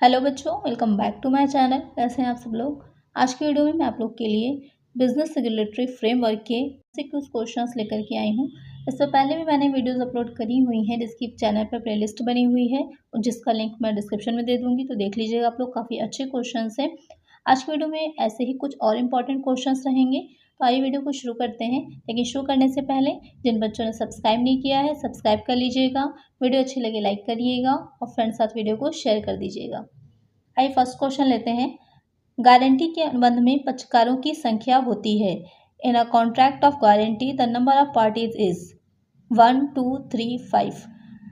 Hello बच्चों, welcome back to my channel. कैसे हैं आप सब लोग। आज की वीडियो में मैं आप लोग के लिए बिजनेस रेगुलेटरी फ्रेमवर्क के से कुछ क्वेश्चंस लेकर के आई हूं। इससे पहले भी मैंने वीडियोस अपलोड करी हुई हैं जिसकी चैनल पर प्लेलिस्ट बनी हुई है और जिसका लिंक मैं डिस्क्रिप्शन में दे दूंगी, तो देख लीजिएगा आप लोग। काफ़ी अच्छे क्वेश्चन हैं। आज की वीडियो में ऐसे ही कुछ और इम्पॉर्टेंट क्वेश्चन रहेंगे। तो आइए वीडियो को शुरू करते हैं। लेकिन शुरू करने से पहले जिन बच्चों ने सब्सक्राइब नहीं किया है, सब्सक्राइब कर लीजिएगा। वीडियो अच्छी लगे लाइक करिएगा और फ्रेंड्स साथ वीडियो को शेयर कर दीजिएगा। आइए फर्स्ट क्वेश्चन लेते हैं। गारंटी के अनुबंध में पक्षकारों की संख्या होती है। In a contract of guarantee the number of parties is 1 2 3 5।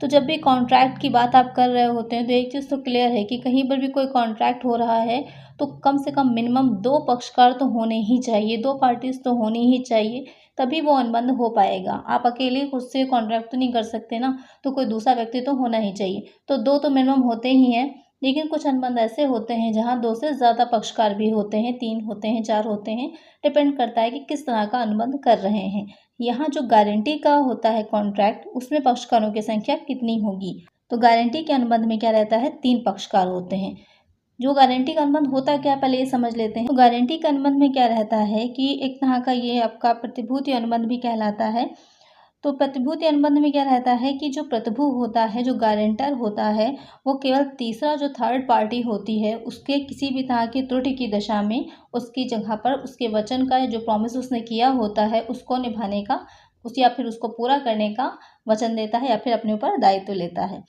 तो जब भी कॉन्ट्रैक्ट की बात आप कर रहे होते हैं तो एक चीज़ तो क्लियर है कि कहीं पर भी कोई कॉन्ट्रैक्ट हो रहा है तो कम से कम मिनिमम 2 पक्षकार तो होने ही चाहिए, 2 पार्टीज तो होनी ही चाहिए, तभी वो अनुबंध हो पाएगा। आप अकेले खुद से कॉन्ट्रैक्ट तो नहीं कर सकते ना, तो कोई दूसरा व्यक्ति तो होना ही चाहिए। तो 2 तो मिनिमम होते ही हैं। लेकिन कुछ अनुबंध ऐसे होते हैं जहाँ 2 से ज़्यादा पक्षकार भी होते हैं, 3 होते हैं, 4 होते हैं। डिपेंड करता है कि किस तरह का अनुबंध कर रहे हैं। यहाँ जो गारंटी का होता है कॉन्ट्रैक्ट, उसमें पक्षकारों की संख्या कितनी होगी। तो गारंटी के अनुबंध में क्या रहता है, 3 पक्षकार होते हैं। जो गारंटी का अनुबंध होता क्या है पहले ये समझ लेते हैं। तो गारंटी के अनुबंध में क्या रहता है कि एक तरह का ये आपका प्रतिभूति अनुबंध भी कहलाता है। तो प्रतिभूति अनुबंध में क्या रहता है कि जो प्रतिभू होता है, जो गारंटर होता है, वो केवल तीसरा जो थर्ड पार्टी होती है उसके किसी भी तरह की त्रुटि की दशा में उसकी जगह पर उसके वचन का जो प्रॉमिस उसने किया होता है उसको निभाने का उस या फिर उसको पूरा करने का वचन देता है या फिर अपने ऊपर दायित्व लेता है।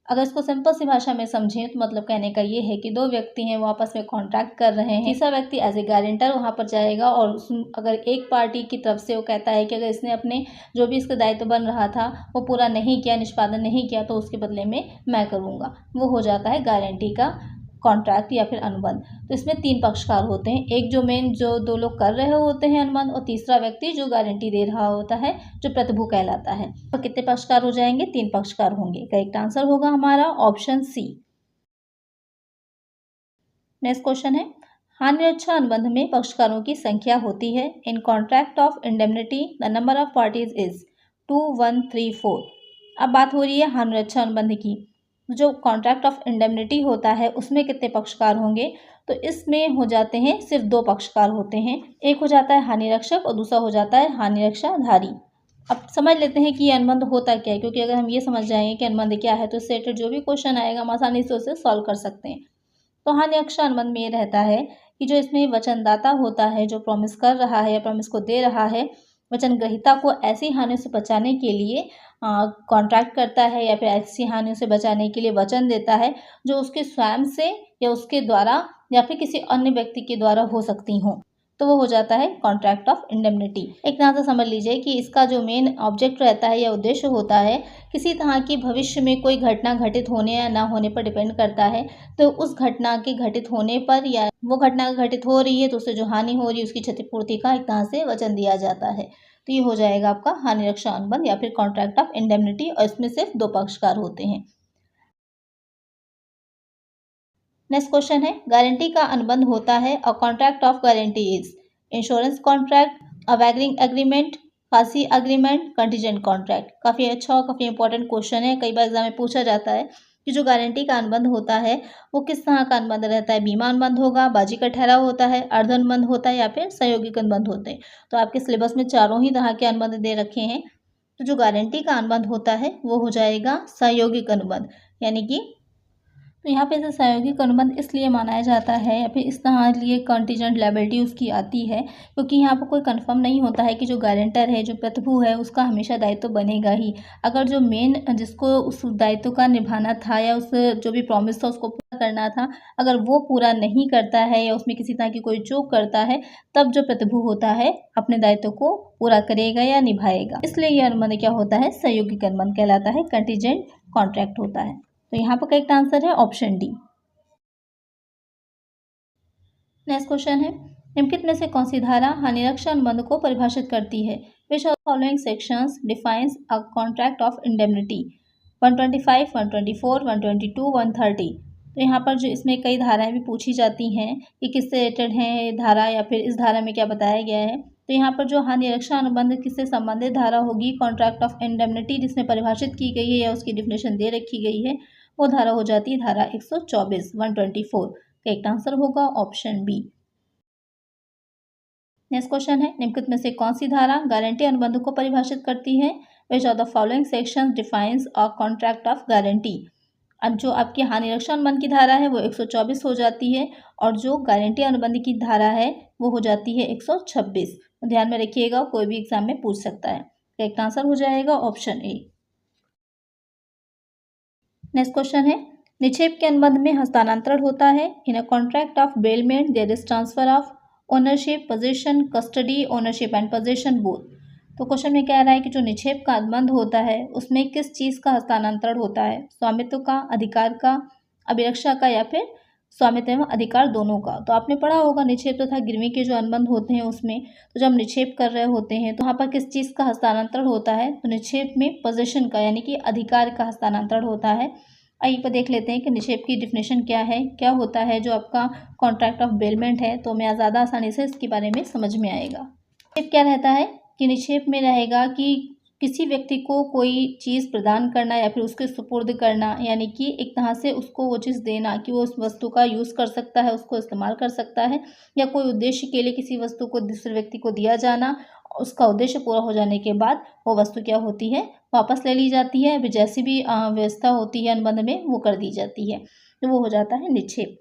अगर इसको सिंपल सी भाषा में समझें तो मतलब कहने का ये है कि 2 व्यक्ति हैं, वो आपस में कॉन्ट्रैक्ट कर रहे हैं। तीसरा व्यक्ति एज ए गारंटर वहाँ पर जाएगा और अगर एक पार्टी की तरफ से वो कहता है कि अगर इसने अपने जो भी इसका दायित्व बन रहा था वो पूरा नहीं किया, निष्पादन नहीं किया, तो उसके बदले में मैं करूँगा, वो हो जाता है गारंटी का कॉन्ट्रैक्ट या फिर अनुबंध। तो इसमें 3 पक्षकार होते हैं, एक जो मेन जो 2 लोग कर रहे होते हैं अनुबंध, और तीसरा व्यक्ति जो गारंटी दे रहा होता है, जो प्रतिभू कहलाता है। तो कितने पक्षकार हो जाएंगे, 3 पक्षकार होंगे। करेक्ट आंसर होगा हमारा ऑप्शन सी। नेक्स्ट क्वेश्चन है, हानिरक्षा अनुबंध में पक्षकारों की संख्या होती है। इन contract of indemnity the number of parties is 2 1 3 4। अब बात हो रही है हानिरक्षा अनुबंध की। जो कॉन्ट्रैक्ट ऑफ इंडेमनिटी होता है उसमें कितने पक्षकार होंगे, तो इसमें हो जाते हैं सिर्फ 2 पक्षकार होते हैं। एक हो जाता है हानिरक्षक और दूसरा हो जाता है हानिरक्षाधारी। अब समझ लेते हैं कि ये अनुबंध होता क्या है, क्योंकि अगर हम ये समझ जाएंगे कि अनुबंध क्या है तो इससे रिलेटेड जो भी क्वेश्चन आएगा हम आसानी से उसे सॉल्व कर सकते हैं। तो हानिरक्षा अनुबंध में ये रहता है कि जो इसमें वचनदाता होता है, जो प्रॉमिस कर रहा है या प्रॉमिस को दे रहा है, वचन ग्रहीता को ऐसी हानि से बचाने के लिए कॉन्ट्रैक्ट करता है या फिर ऐसी हानियों से बचाने के लिए वचन देता है जो उसके स्वयं से या उसके द्वारा या फिर किसी अन्य व्यक्ति के द्वारा हो सकती हों। तो वो हो जाता है कॉन्ट्रैक्ट ऑफ इंडेमनिटी। एक तरह से समझ लीजिए कि इसका जो मेन ऑब्जेक्ट रहता है या उद्देश्य होता है, किसी तरह की भविष्य में कोई घटना घटित होने या ना होने पर डिपेंड करता है। तो उस घटना के घटित होने पर या वो घटना घटित हो रही है तो उससे जो हानि हो रही है उसकी क्षतिपूर्ति का एक तरह से वचन दिया जाता है। तो ये हो जाएगा आपका हानिरक्षा अनुबंध या फिर कॉन्ट्रैक्ट ऑफ इंडेमनिटी, और इसमें सिर्फ 2 पक्षकार होते हैं। नेक्स्ट क्वेश्चन है, गारंटी का अनुबंध होता है। A contract of guarantee is insurance contract, a wagering agreement, fancy agreement, contingent contract. काफ़ी अच्छा और काफ़ी इंपॉर्टेंट क्वेश्चन है, कई बार एग्जाम में पूछा जाता है कि जो गारंटी का अनुबंध होता है वो किस तरह का अनुबंध रहता है। बीमा अनुबंध होगा, बाजी का ठहराव होता है, अर्ध अनुबंध होता है या फिर सहयोगिक अनुबंध होते हैं। तो आपके सिलेबस में चारों ही तरह के अनुबंध दे रखे हैं। तो जो गारंटी का अनुबंध होता है वो हो जाएगा सहयोगिक अनुबंध, यानी कि तो यहाँ पे इसे सहयोगिक अनुबंध इसलिए मनाया जाता है या फिर इस तरह लिए कंटीजेंट लायबिलिटी उसकी आती है क्योंकि यहाँ पर कोई कंफर्म नहीं होता है कि जो गारंटर है, जो प्रतिभू है, उसका हमेशा दायित्व बनेगा ही। अगर जो मेन जिसको उस दायित्व का निभाना था या उस जो भी प्रॉमिस था उसको पूरा करना था, अगर वो पूरा नहीं करता है या उसमें किसी तरह की कोई चूक करता है, तब जो प्रतिभू होता है अपने दायित्व को पूरा करेगा या निभाएगा। इसलिए यह अनुबंध क्या होता है, सहयोगिक अनुबंध कहलाता है, कंटीजेंट कॉन्ट्रैक्ट होता है। तो यहाँ पर करेक्ट आंसर है ऑप्शन डी। नेक्स्ट क्वेश्चन है, निम्नलिखित में से कौन सी धारा हानिरक्षा अनुबंध को परिभाषित करती है। Which of following sections defines a contract of indemnity. 125, 124, 122, 130। तो यहाँ पर जो इसमें कई धाराएं भी पूछी जाती हैं कि किससे रिलेटेड है धारा या फिर इस धारा में क्या बताया गया है। तो यहाँ पर जो हानिरक्षा अनुबंध किससे संबंधित धारा होगी, कॉन्ट्रैक्ट ऑफ इंडेमनिटी जिसमें परिभाषित की गई है या उसकी डिफिनेशन दे रखी गई है, वो धारा हो जाती है धारा 124 124। का एक आंसर होगा ऑप्शन बी। नेक्स्ट क्वेश्चन है, निम्नलिखित में से कौन सी धारा गारंटी अनुबंध को परिभाषित करती है? Which of the following section defines a contract of guarantee. अब जो आपकी हानि रक्षा अनुबंध की धारा है वो 124 हो जाती है और जो गारंटी अनुबंध की धारा है वो हो जाती है 126। तो ध्यान में रखिएगा, कोई भी एग्जाम में पूछ सकता है। करेक्ट आंसर हो जाएगा ऑप्शन ए। नेक्स्ट क्वेश्चन है, निक्षेप के अनुबंध में हस्तांतरण होता है। In a contract of bailment there is transfer of ownership, position, custody, ownership and position both. तो क्वेश्चन में कह रहा है कि जो निक्षेप का अनुबंध होता है उसमें किस चीज़ का हस्तांतरण होता है? स्वामित्व का, अधिकार का, अभिरक्षा का या फिर स्वामित्व एवं अधिकार दोनों का। तो आपने पढ़ा होगा निक्षेप तथा गिरवी के जो अनुबंध होते हैं उसमें, तो जब हम निक्षेप कर रहे होते हैं तो वहाँ पर किस चीज़ का हस्तांतरण होता है? तो निक्षेप में पोजीशन का यानी कि अधिकार का हस्तांतरण होता है। आइए पर देख लेते हैं कि निक्षेप की डिफिनेशन क्या है, क्या होता है जो आपका कॉन्ट्रैक्ट ऑफ बेलमेंट है। तो हमें ज़्यादा आसानी से इसके बारे में समझ में आएगा। निक्षेप क्या रहता है कि निक्षेप में रहेगा कि किसी व्यक्ति को कोई चीज़ प्रदान करना या फिर उसके सुपुर्द करना, यानी कि एक तरह से उसको वो चीज़ देना कि वो उस वस्तु का यूज़ कर सकता है, उसको इस्तेमाल कर सकता है, या कोई उद्देश्य के लिए किसी वस्तु को दूसरे व्यक्ति को दिया जाना, उसका उद्देश्य पूरा हो जाने के बाद वो वस्तु क्या होती है, वापस ले ली जाती है। अभी जैसी भी व्यवस्था होती है अनुबंध में वो कर दी जाती है, तो वो हो जाता है निक्षेप।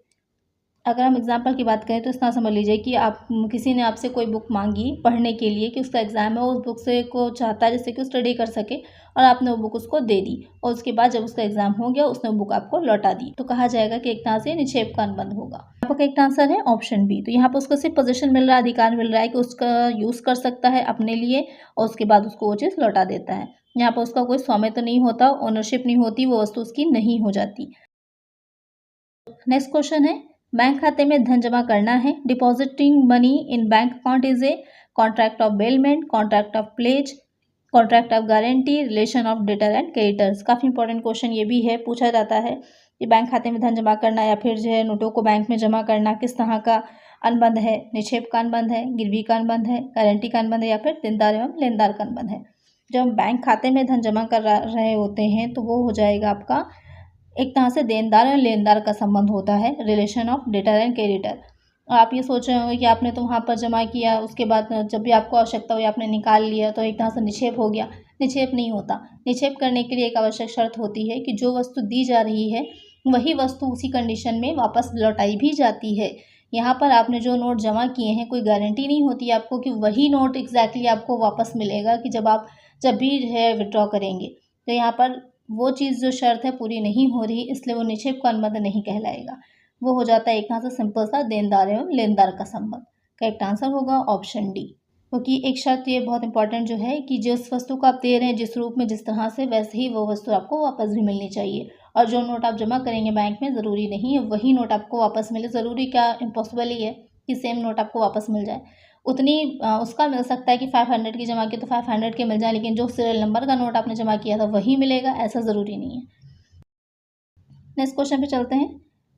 अगर हम एग्जाम्पल की बात करें तो इस तरह समझ लीजिए कि आप किसी ने आपसे कोई बुक मांगी पढ़ने के लिए कि उसका एग्ज़ाम है, उस बुक से को चाहता है जिससे कि वो स्टडी कर सके, और आपने वो बुक उसको दे दी और उसके बाद जब उसका एग्ज़ाम हो गया उसने वो बुक आपको लौटा दी, तो कहा जाएगा कि एक तरह से निक्षेप का अनुबंध होगा। यहाँ पर एक आंसर है ऑप्शन बी। तो यहाँ पर उसको सिर्फ पोजीशन मिल रहा है, अधिकार मिल रहा है कि उसका यूज़ कर सकता है अपने लिए और उसके बाद उसको वो चीज़ लौटा देता है। यहाँ पर उसका कोई स्वामित्व नहीं होता, ओनरशिप नहीं होती, वो वस्तु उसकी नहीं हो जाती। नेक्स्ट क्वेश्चन है, बैंक खाते में धन जमा करना है। Depositing money in bank account is a contract of bailment, contract of pledge, contract of guarantee, relation of debtor and creditors. काफ़ी इंपॉर्टेंट क्वेश्चन ये भी है, पूछा जाता है कि बैंक खाते में धन जमा करना या फिर जो है नोटों को बैंक में जमा करना किस तरह का अनुबंध है? निक्षेप का अनुबंध है, गिरवी का अनुबंध है, गारंटी का अनुबंध है या फिर देनदार एवं लेनदार का अनुबंध है। जब हम बैंक खाते में धन जमा कर रहे होते हैं तो वो हो जाएगा आपका एक तरह से देनदार और लेनदार का संबंध होता है, relation of debtor and creditor. आप ये सोच रहे होंगे कि आपने तो वहाँ पर जमा किया, उसके बाद जब भी आपको आवश्यकता हुई आपने निकाल लिया, तो एक तरह से निक्षेप हो गया। निक्षेप नहीं होता। निक्षेप करने के लिए एक आवश्यक शर्त होती है कि जो वस्तु दी जा रही है वही वस्तु उसी कंडीशन में वापस लौटाई भी जाती है। यहाँ पर आपने जो नोट जमा किए हैं, कोई गारंटी नहीं होती आपको कि वही नोट एग्जैक्टली आपको वापस मिलेगा कि जब भी है विड्रॉ करेंगे। तो यहाँ पर वो चीज़ जो शर्त है पूरी नहीं हो रही, इसलिए वो निक्षेप का अनुबंध नहीं कहलाएगा। वो हो जाता है एक तरह से सिंपल सा देनदार एवं लेनदार का संबंध। करेक्ट आंसर होगा ऑप्शन डी। क्योंकि एक शर्त ये बहुत इंपॉर्टेंट जो है कि जिस वस्तु को आप दे रहे हैं जिस रूप में जिस तरह से, वैसे ही वो वस्तु आपको वापस भी मिलनी चाहिए। और जो नोट आप जमा करेंगे बैंक में, ज़रूरी नहीं है वही नोट आपको वापस मिले। ज़रूरी क्या, इम्पॉसिबल ही है कि सेम नोट आपको वापस मिल जाए। उतनी उसका मिल सकता है कि 500 की जमा की तो 500 के मिल जाए, लेकिन जो सीरियल नंबर का नोट आपने जमा किया था वही मिलेगा, ऐसा ज़रूरी नहीं है। नेक्स्ट क्वेश्चन पे चलते हैं।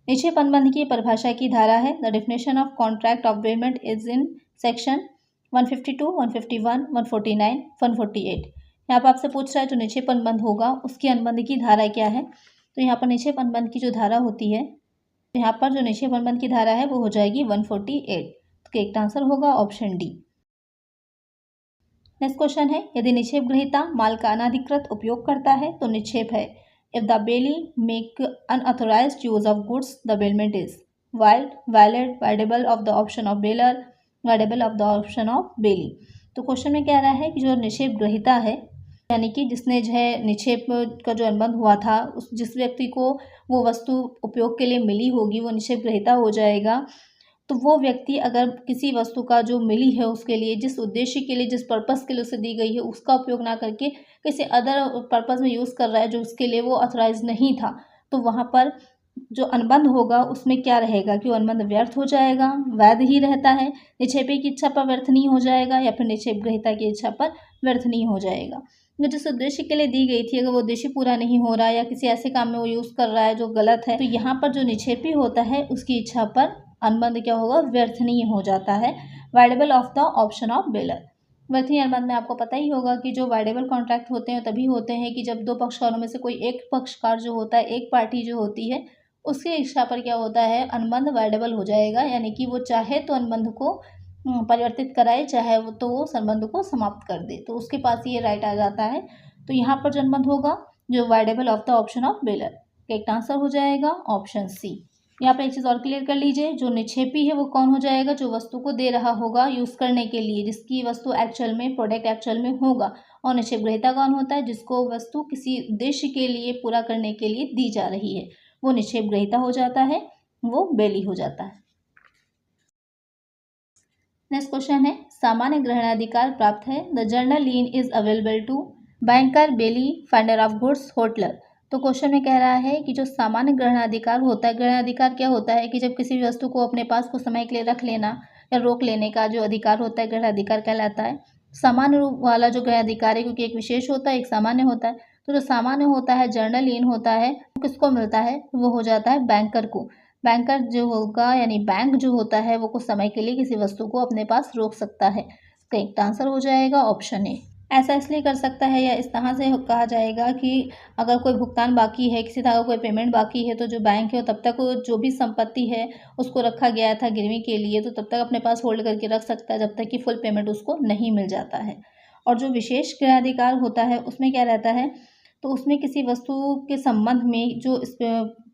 निक्षेप अनुबंध की परिभाषा की धारा है, the definition of contract of bailment is in section 152, 151, 149, 148। यहाँ पर आपसे पूछ रहा है जो निक्षेप अनुबंध होगा उसकी अनुबंध की धारा क्या है। तो यहाँ पर निक्षेप अनुबंध की जो धारा होती है, यहाँ पर जो निक्षेप अनुबंध की धारा है वो हो जाएगी 148। तो करेक्ट आंसर होगा ऑप्शन डी। नेक्स्ट क्वेश्चन है, यदि निक्षेप ग्रहीता माल का अनाधिकृत उपयोग करता है तो निक्षेप है। If the belly make unauthorised use of goods the bailment is wide, valid, voidable of the option of baler, voidable of the option of belly. तो क्वेश्चन में कह रहा है कि जो निक्षेप ग्रहीता है, यानी कि जिसने जो है निक्षेप का जो अनुबंध हुआ था, उस जिस व्यक्ति को वो वस्तु उपयोग के लिए मिली होगी वो निक्षेप ग्रहीता हो जाएगा। तो वो व्यक्ति अगर किसी वस्तु का जो मिली है उसके लिए, जिस उद्देश्य के लिए, जिस पर्पस के लिए उसे दी गई है, उसका उपयोग ना करके किसी अदर पर्पस में यूज़ कर रहा है जो उसके लिए वो ऑथराइज नहीं था, तो वहाँ पर जो अनुबंध होगा उसमें क्या रहेगा कि वो अनुबंध व्यर्थ हो जाएगा, वैध ही रहता है। निक्षेपी की इच्छा पर व्यर्थ नहीं हो जाएगा या फिर निक्षेप ग्रहीता की इच्छा पर व्यर्थ नहीं हो जाएगा। जो जिस उद्देश्य के लिए दी गई थी अगर वो उद्देश्य पूरा नहीं हो रहा है या किसी ऐसे काम में वो यूज़ कर रहा है जो गलत है, तो यहाँ पर जो निक्षेपी होता है उसकी इच्छा पर अनुबंध क्या होगा, व्यर्थ नहीं हो जाता है। Voidable of the option of baler. वर्तनी अनुबंध में आपको पता ही होगा कि जो वाइडेबल कॉन्ट्रैक्ट होते हैं तभी होते हैं कि जब दो पक्षकारों में से कोई एक पक्षकार जो होता है, एक पार्टी जो होती है, उसकी इच्छा पर क्या होता है, अनुबंध वाइडेबल हो जाएगा, यानी कि वो चाहे तो अनुबंध को परिवर्तित कराए, चाहे वो तो वो संबंध को समाप्त कर दे, तो उसके पास ये राइट आ जाता है। तो यहाँ पर जो अनुबंध होगा जो voidable of the option of baler, correct answer हो जाएगा ऑप्शन सी। यहाँ पे एक चीज़ और क्लियर कर लीजिए, जो निक्षेपी है वो कौन हो जाएगा, जो वस्तु को दे रहा होगा यूज़ करने के लिए, जिसकी वस्तु एक्चुअल में प्रोडक्ट एक्चुअल में होगा। और निक्षेप ग्रहीता कौन होता है, जिसको वस्तु किसी उद्देश्य के लिए पूरा करने के लिए दी जा रही है, वो निक्षेप ग्रहीता हो जाता है, वो बेली हो जाता है। नेक्स्ट क्वेश्चन है, सामान्य ग्रहणाधिकार प्राप्त है, the general lien is available to banker, bailee, finder of goods, hotelier. तो क्वेश्चन में कह रहा है कि जो सामान्य ग्रहणाधिकार होता है, ग्रहणाधिकार क्या होता है कि जब किसी भी वस्तु को अपने पास कुछ समय के लिए रख लेना या रोक लेने का जो अधिकार होता है, ग्रहणाधिकार कहलाता है। सामान्य रूप वाला जो ग्रहणाधिकार है, क्योंकि एक विशेष होता है, एक सामान्य होता है, तो जो सामान्य होता है, जर्नल लीन होता है, वो किसको मिलता है, वो हो जाता है बैंकर को। बैंकर जो होगा यानी बैंक जो होता है वो कुछ समय के लिए किसी वस्तु को अपने पास रोक सकता है। करेक्ट आंसर हो जाएगा ऑप्शन ए। ऐसा इसलिए कर सकता है या इस तरह से कहा जाएगा कि अगर कोई भुगतान बाकी है, किसी तरह का कोई पेमेंट बाकी है, तो जो बैंक है वो तब तक वो जो भी संपत्ति है उसको रखा गया था गिरवी के लिए, तो तब तक अपने पास होल्ड करके रख सकता है जब तक कि फुल पेमेंट उसको नहीं मिल जाता है। और जो विशेष ग्रहाधिकार होता है उसमें क्या रहता है, तो उसमें किसी वस्तु के संबंध में जो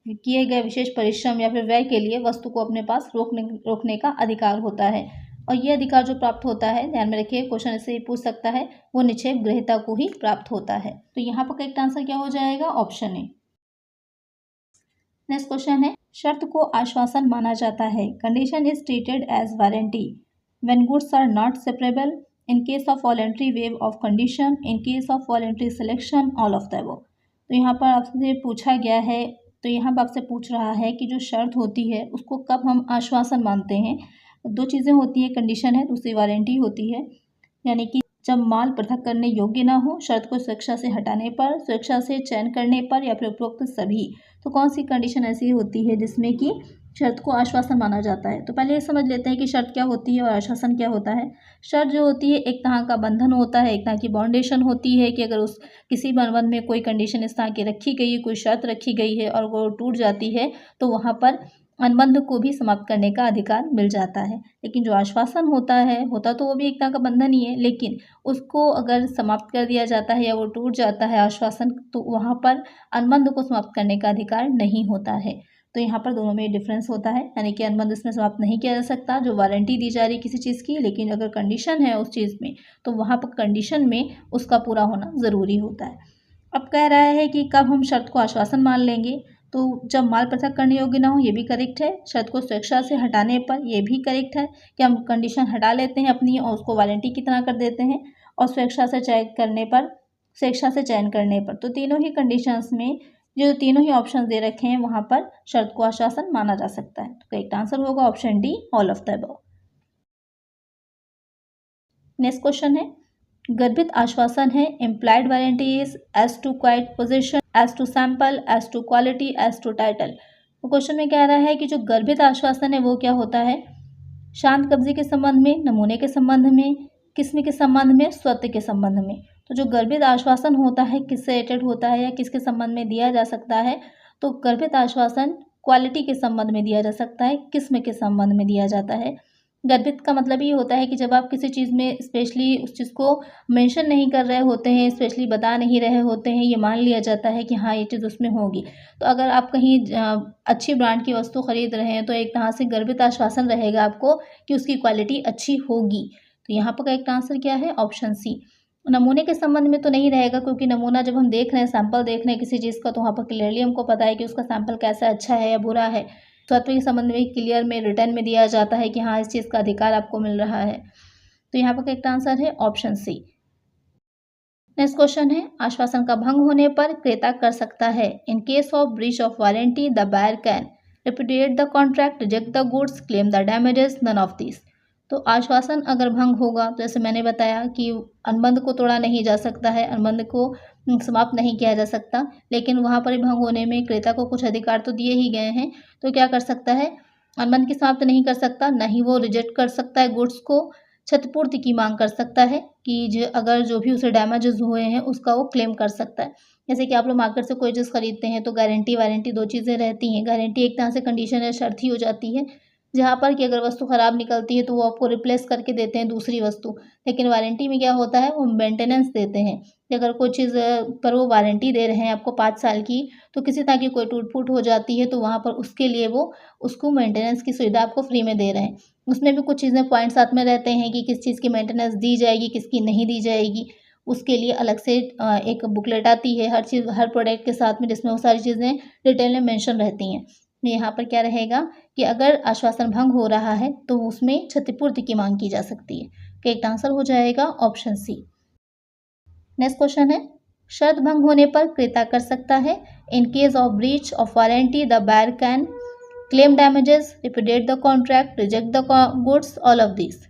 किए गए विशेष परिश्रम या फिर व्यय के लिए वस्तु को अपने पास रोकने का अधिकार होता है। और ये अधिकार जो प्राप्त होता है, ध्यान में रखिए क्वेश्चन इससे पूछ सकता है, वो निक्षेप ग्रहीता को ही प्राप्त होता है। तो यहाँ पर करेक्ट आंसर क्या हो जाएगा, ऑप्शन ए। नेक्स्ट क्वेश्चन है, शर्त को आश्वासन माना जाता है, condition is treated as warranty when goods are not separable, in case of voluntary waive of condition, in case of voluntary selection, all of the above. तो यहाँ पर आपसे पूछा गया है, तो यहाँ पर आपसे पूछ रहा है कि जो शर्त होती है उसको कब हम आश्वासन मानते हैं। दो चीज़ें होती हैं, कंडीशन है, दूसरी वारंटी होती है, यानी कि जब माल पृथक करने योग्य ना हो, शर्त को सुरक्षा से हटाने पर, सुरक्षा से चयन करने पर, या फिर उपरोक्त सभी। तो कौन सी कंडीशन ऐसी होती है जिसमें कि शर्त को आश्वासन माना जाता है। तो पहले ये समझ लेते हैं कि शर्त क्या होती है और आश्वासन क्या होता है। शर्त जो होती है एक तरह का बंधन होता है, एक तरह की बाउंडेशन होती है कि अगर उस किसी अनुबंध में कोई कंडीशन इस तरह की रखी गई है, कोई शर्त रखी गई है और वो टूट जाती है, तो वहाँ पर अनुबंध को भी समाप्त करने का अधिकार मिल जाता है। लेकिन जो आश्वासन होता तो वो भी एक तरह का बंधन ही है, लेकिन उसको अगर समाप्त कर दिया जाता है या वो टूट जाता है आश्वासन, तो वहाँ पर अनुबंध को समाप्त करने का अधिकार नहीं होता है। तो यहाँ पर दोनों में डिफरेंस होता है, यानी कि अनुबंध इसमें समाप्त नहीं किया जा सकता जो वारंटी दी जा रही है किसी चीज़ की, लेकिन अगर कंडीशन है उस चीज़ में तो वहाँ पर कंडीशन में उसका पूरा होना ज़रूरी होता है। अब कह रहा है कि कब हम शर्त को आश्वासन मान लेंगे, तो जब माल पृथक करने योग्य ना हो, ये भी करेक्ट है। शर्त को स्वेच्छा से हटाने पर, ये भी करेक्ट है कि हम कंडीशन हटा लेते हैं अपनी और उसको वारंटी की तरह कर देते हैं। और स्वेच्छा से चयन करने पर, स्वेच्छा से चयन करने पर, तो तीनों ही कंडीशंस में जो तीनों ही ऑप्शन दे रखे हैं वहाँ पर शर्त को आश्वासन माना जा सकता है। तो करेक्ट आंसर होगा option D, all of the above. Next question है, गर्भित आश्वासन है, implied warranty is as to quiet possession, as to sample, as to quality, as to title. तो क्वेश्चन में कह रहा है कि जो गर्भित आश्वासन है वो क्या होता है, शांत कब्जे के संबंध में, नमूने के संबंध में, किस्म के संबंध में, स्वत्व के संबंध में। तो जो गर्भित आश्वासन होता है किससे रिलेटेड होता है या किसके संबंध में दिया जा सकता है, तो गर्भित आश्वासन क्वालिटी के संबंध में दिया जा सकता है, किस्म के संबंध में दिया जाता है। गर्भित का मतलब ये होता है कि जब आप किसी चीज़ में स्पेशली उस चीज़ को मेंशन नहीं कर रहे होते हैं, स्पेशली बता नहीं रहे होते हैं, ये मान लिया जाता है कि हाँ ये चीज़ उसमें होगी। तो अगर आप कहीं अच्छी ब्रांड की वस्तु खरीद रहे हैं तो एक तरह से गर्भित आश्वासन रहेगा आपको कि उसकी क्वालिटी अच्छी होगी। तो यहाँ पर करेक्ट आंसर क्या है, ऑप्शन सी। नमूने के संबंध में तो नहीं रहेगा, क्योंकि नमूना जब हम देख रहे हैं, सैंपल देख रहे हैं किसी चीज़ का, तो वहाँ पर क्लियरली हमको पता है कि उसका सैंपल कैसा, अच्छा है या बुरा है। स्वत्व के संबंध में क्लियर में रिटर्न में दिया जाता है कि हाँ इस चीज़ का अधिकार आपको मिल रहा है। तो यहाँ पर करेक्ट आंसर है ऑप्शन सी। नेक्स्ट क्वेश्चन है, आश्वासन का भंग होने पर क्रेता कर सकता है, in case of breach of warranty the buyer can repudiate the contract, reject the goods, claim the damages, none of this. तो आश्वासन अगर भंग होगा, तो जैसे मैंने बताया कि अनुबंध को तोड़ा नहीं जा सकता है, अनुबंध को समाप्त नहीं किया जा सकता, लेकिन वहाँ पर भंग होने में क्रेता को कुछ अधिकार तो दिए ही गए हैं। तो क्या कर सकता है, अनुबंध की समाप्त नहीं कर सकता, ना ही वो रिजेक्ट कर सकता है गुड्स को, क्षतिपूर्ति की मांग कर सकता है कि अगर जो भी उसे डैमेजेस हुए हैं उसका वो क्लेम कर सकता है। जैसे कि आप लोग मार्केट से कोई चीज़ खरीदते हैं तो गारंटी वारंटी 2 चीज़ें रहती हैं। गारंटी एक तरह से कंडीशन या शर्त ही हो जाती है, जहाँ पर कि अगर वस्तु ख़राब निकलती है तो वो आपको रिप्लेस करके देते हैं दूसरी वस्तु। लेकिन वारंटी में क्या होता है, वो मेंटेनेंस देते हैं कि अगर कोई चीज़ पर वो वारंटी दे रहे हैं आपको 5 साल की, तो किसी तरह की कोई टूट-फूट हो जाती है तो वहाँ पर उसके लिए वो उसको मेंटेनेंस की सुविधा आपको फ्री में दे रहे हैं। उसमें भी कुछ चीज़ें पॉइंट साथ में रहते हैं कि किस चीज़ की मेंटेनेंस दी जाएगी, किसकी नहीं दी जाएगी। उसके लिए अलग से एक बुकलेट आती है हर चीज़ हर प्रोडक्ट के साथ में, जिसमें वो सारी चीज़ें डिटेल में मेंशन रहती हैं। यहाँ पर क्या रहेगा कि अगर आश्वासन भंग हो रहा है तो उसमें क्षतिपूर्ति की मांग की जा सकती है। करेक्ट आंसर हो जाएगा ऑप्शन सी। नेक्स्ट क्वेश्चन है, शर्त भंग होने पर क्रेता कर सकता है in case of breach of warranty the buyer can claim damages, liquidate the contract, reject the goods, all of this.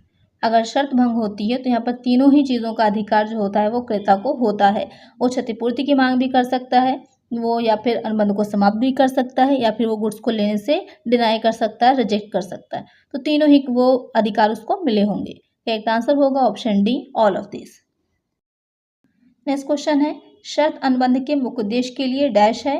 अगर शर्त भंग होती है तो यहाँ पर तीनों ही चीज़ों का अधिकार जो होता है वो क्रेता को होता है। वो क्षतिपूर्ति की मांग भी कर सकता है, वो या फिर अनुबंध को समाप्त भी कर सकता है, या फिर वो गुड्स को लेने से डिनाई कर सकता है, रिजेक्ट कर सकता है। तो तीनों ही वो अधिकार उसको मिले होंगे। करेक्ट आंसर होगा option D, all of this. Next question है, शर्त अनुबंध के मुख्य उद्देश्य के लिए डैश है,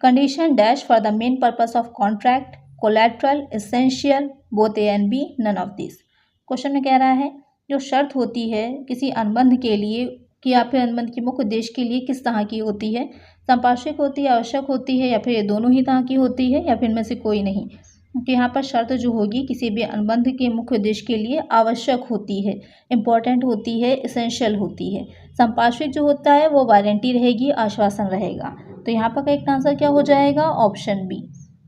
condition dash for the main purpose of contract, collateral, essential, both A and B, none of this. Question में कह रहा है जो शर्त होती है किसी अनुबंध के लिए कि या फिर अनुबंध के मुख्य उद्देश्य के लिए किस तरह की होती है, संपार्श्विक होती है, आवश्यक होती है, या फिर ये दोनों ही तरह की होती है, या फिर इनमें से कोई नहीं। तो यहाँ पर शर्त जो होगी किसी भी अनुबंध के मुख्य उद्देश्य के लिए आवश्यक होती है, इम्पॉर्टेंट होती है, एसेंशियल होती है। संपार्श्विक जो होता है वो वारंटी रहेगी, आश्वासन रहेगा। तो यहाँ पर करेक्ट आंसर क्या हो जाएगा, ऑप्शन बी।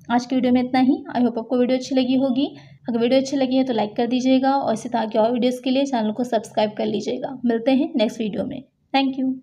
आज की वीडियो में इतना ही। आई होप आपको वीडियो अच्छी लगी होगी। अगर वीडियो अच्छी लगी है तो लाइक कर दीजिएगा और इसी तरह की और वीडियोज़ के लिए चैनल को सब्सक्राइब कर लीजिएगा। मिलते हैं नेक्स्ट वीडियो में। Thank you.